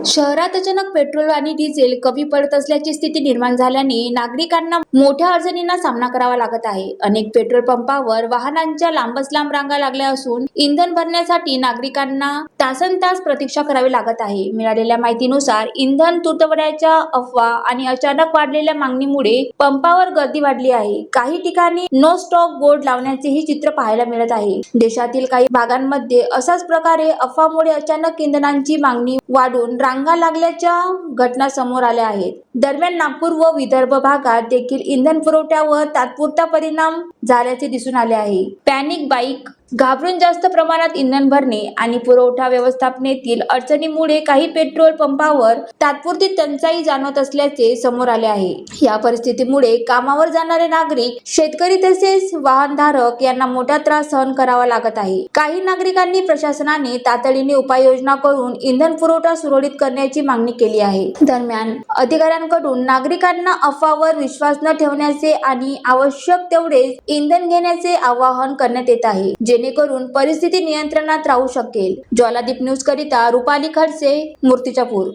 शहरात अचानक पेट्रोल आणि डिझेल कमी पडत असल्याची स्थिती निर्माण झाल्याने नागरिकांना मोठ्या अडचणींना सामना करावा लागत आहे. अनेक पेट्रोल पंपावर वाहनांच्या लांबच लांब रांगा लागल्या असून इंधन भरण्यासाठी नागरिकांना तासनतास प्रतीक्षा करावी लागत आहे. मिळालेल्या माहितीनुसार इंधन तुटवड्याच्या अफवा आणि अचानक वाढलेल्या मागणीमुळे पंपावर गर्दी वाढली आहे. काही ठिकाणी नो स्टॉक बोर्ड लावण्याचेही चित्र पाहायला मिळत आहे. देशातील काही भागांमध्ये अशाच प्रकारे अफवामुळे अचानक इंधनाची मागणी वाढून रांगा लागल्याच्या घटना समोर आल्या आहेत. दरम्यान नागपूर व विदर्भ भागात देखील इंधन पुरवठ्यावर तात्पुरता परिणाम झाल्याचे दिसून आले आहे. पॅनिक बाईक घाबरून जास्त प्रमाणात इंधन भरणे आणि पुरवठा व्यवस्थापनेतील अडचणीमुळे काही पेट्रोल पंपावर तात्पुरती टंचाई जाणवत असल्याचे समोर आले आहे. या परिस्थितीमुळे कामावर जाणारे नागरिक, शेतकरी तसेच वाहनधारक यांना मोठा त्रास सहन करावा लागत आहे. काही नागरिकांनी प्रशासनाने तातडीने उपाययोजना करून इंधन पुरवठा सुरळीत करण्याची मागणी केली आहे. दरम्यान अधिकाऱ्यांकडून नागरिकांना अफवावर विश्वास न ठेवण्याचे आणि आवश्यक तेवढेच इंधन घेण्याचे आवाहन करण्यात येत आहे, जेणेकरून परिस्थिती नियंत्रणात राहू शकेल. ज्वालादीप न्यूज करिता रुपाली खडसे, मूर्तिजापूर.